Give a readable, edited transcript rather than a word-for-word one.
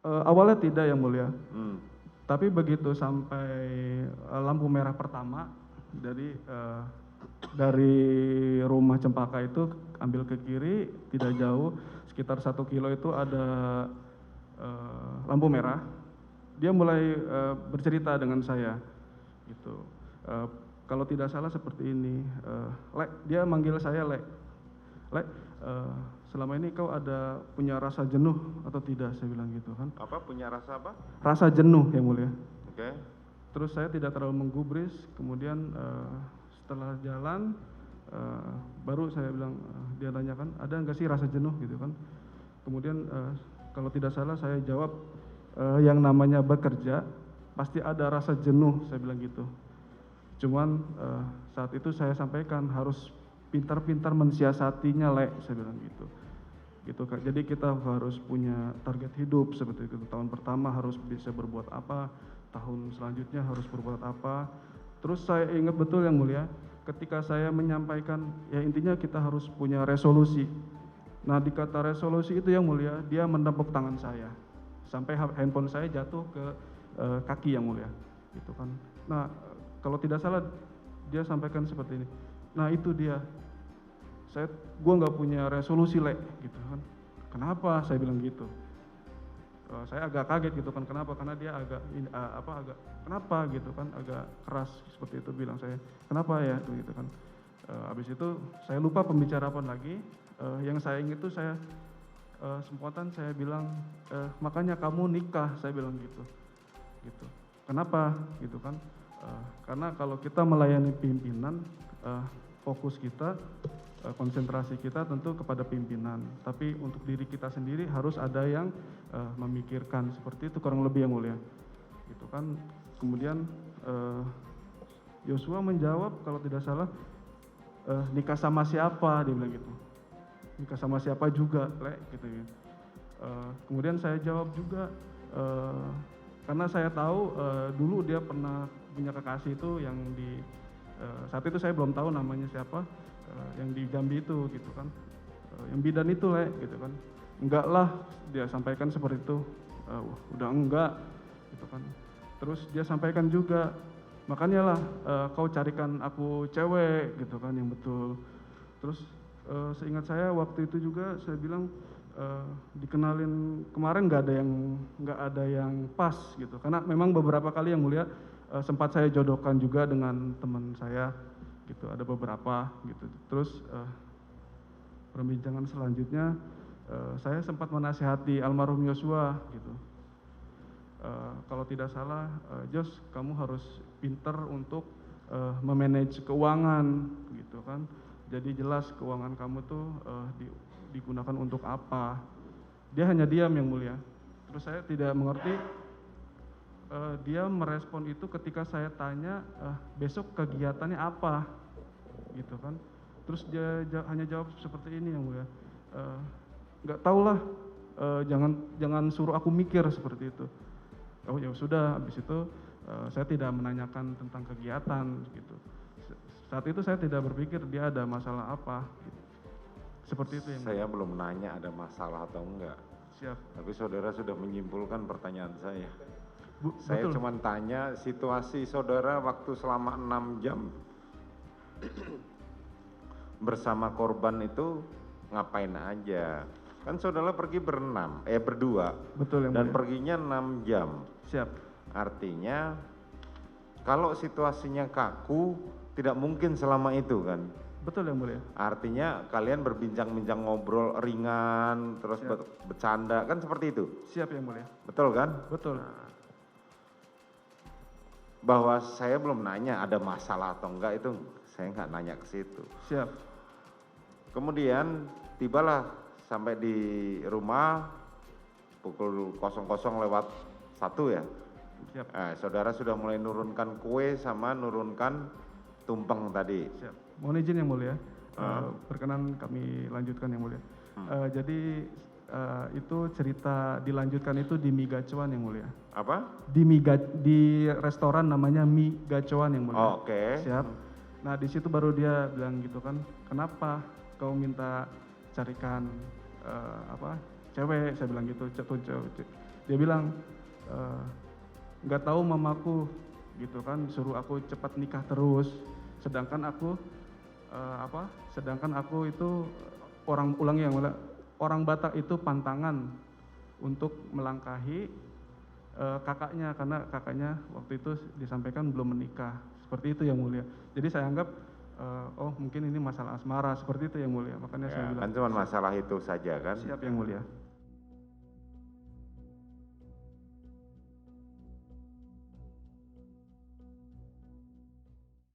Awalnya tidak yang mulia, Hmm. tapi begitu sampai lampu merah pertama, jadi dari rumah Cempaka itu ambil ke kiri, tidak jauh, sekitar 1 kilo itu ada lampu merah. Dia mulai bercerita dengan saya, gitu. Kalau tidak salah seperti ini, Lek, dia manggil saya Lek. Lek, selama ini kau ada punya rasa jenuh atau tidak? Saya bilang gitu kan. Apa, punya rasa apa? Rasa jenuh yang mulia. Oke. Terus saya tidak terlalu menggubris, kemudian setelah jalan baru saya bilang, dia tanyakan ada nggak sih rasa jenuh gitu kan. Kemudian kalau tidak salah saya jawab, yang namanya bekerja pasti ada rasa jenuh, saya bilang gitu. Cuman saat itu saya sampaikan harus pintar-pintar mensiasatinya, Lek, saya bilang gitu. Gitu Kak. Jadi kita harus punya target hidup seperti itu. Tahun pertama harus bisa berbuat apa, tahun selanjutnya harus berbuat apa. Terus saya ingat betul yang mulia, ketika saya menyampaikan, ya intinya kita harus punya resolusi. Nah di kata resolusi itu yang mulia, dia menepuk tangan saya. Sampai handphone saya jatuh ke kaki yang mulia. Gitu kan. Nah kalau tidak salah dia sampaikan seperti ini. Nah itu dia, gue nggak punya resolusi, Lek, gitu kan. Kenapa? Saya bilang gitu. Saya agak kaget gitu kan, kenapa? Karena dia agak kenapa gitu kan, agak keras seperti itu bilang saya. Kenapa ya gitu kan. Habis itu saya lupa pembicaraan lagi. Yang saya ingat itu saya sempatan saya bilang, makanya kamu nikah, saya bilang gitu. Gitu. Kenapa? Gitu kan. Karena kalau kita melayani pimpinan, fokus kita, konsentrasi kita tentu kepada pimpinan. Tapi untuk diri kita sendiri harus ada yang memikirkan, seperti itu kurang lebih yang mulia. Gitu kan. Kemudian Yosua menjawab kalau tidak salah, nikah sama siapa, dia bilang gitu. Nikah sama siapa juga, Lek, gitu ya. Kemudian saya jawab juga, karena saya tahu dulu dia pernah punya kekasih itu yang di saat itu saya belum tahu namanya siapa, yang di Jambi itu gitu kan, yang bidan itu, Lek, gitu kan. Enggak lah, dia sampaikan seperti itu. Udah enggak gitu kan. Terus dia sampaikan juga, makanya lah kau carikan aku cewek gitu kan yang betul. Terus seingat saya waktu itu juga saya bilang, dikenalin kemarin nggak ada yang pas gitu, karena memang beberapa kali yang mulia sempat saya jodohkan juga dengan teman saya gitu, ada beberapa gitu. Terus perbincangan selanjutnya saya sempat menasihati almarhum Yosua gitu. Kalau tidak salah, Jos, kamu harus pinter untuk memanage keuangan gitu kan. Jadi jelas keuangan kamu tuh digunakan untuk apa. Dia hanya diam yang mulia. Terus saya tidak mengerti, dia merespon itu ketika saya tanya besok kegiatannya apa gitu kan. Terus dia hanya jawab seperti ini yang mulia, nggak tahulah, jangan suruh aku mikir, seperti itu. Oh ya sudah, habis itu saya tidak menanyakan tentang kegiatan gitu. Saat itu saya tidak berpikir dia ada masalah apa gitu. Seperti itu yang saya belum nanya ada masalah atau enggak. Siap. Tapi saudara sudah menyimpulkan pertanyaan saya. Saya Betul. cuma tanya situasi saudara waktu selama 6 jam bersama korban itu ngapain aja. Kan saudara pergi berdua. Betul yang dan mulia. perginya 6 jam. Siap. Artinya kalau situasinya kaku tidak mungkin selama itu kan. Betul yang mulia. Artinya kalian berbincang-bincang, ngobrol ringan, terus bercanda, kan seperti itu? Siap yang mulia. Betul kan? Betul. Nah, bahwa saya belum nanya ada masalah atau enggak, itu saya nggak nanya ke situ. Siap. Kemudian tibalah sampai di rumah pukul 00:01 ya? Siap. Saudara sudah mulai nurunkan kue sama nurunkan tumpeng tadi. Siap. Mohon izin yang mulia, berkenan kami lanjutkan yang mulia. Jadi itu cerita dilanjutkan itu di Mi Gacuan yang mulia. Apa? Di restoran namanya Mi Gacuan yang mulia. Oke. Siap. Nah di situ baru dia bilang gitu kan, kenapa kau minta carikan cewek, saya bilang gitu, Dia bilang, nggak tahu mamaku gitu kan, suruh aku cepat nikah terus, sedangkan aku sedangkan aku itu orang Batak itu pantangan untuk melangkahi kakaknya, karena kakaknya waktu itu disampaikan belum menikah, seperti itu yang mulia. Jadi saya anggap oh mungkin ini masalah asmara, seperti itu yang mulia, makanya saya Ya, bilang kan cuma masalah itu saja kan. siap yang mulia.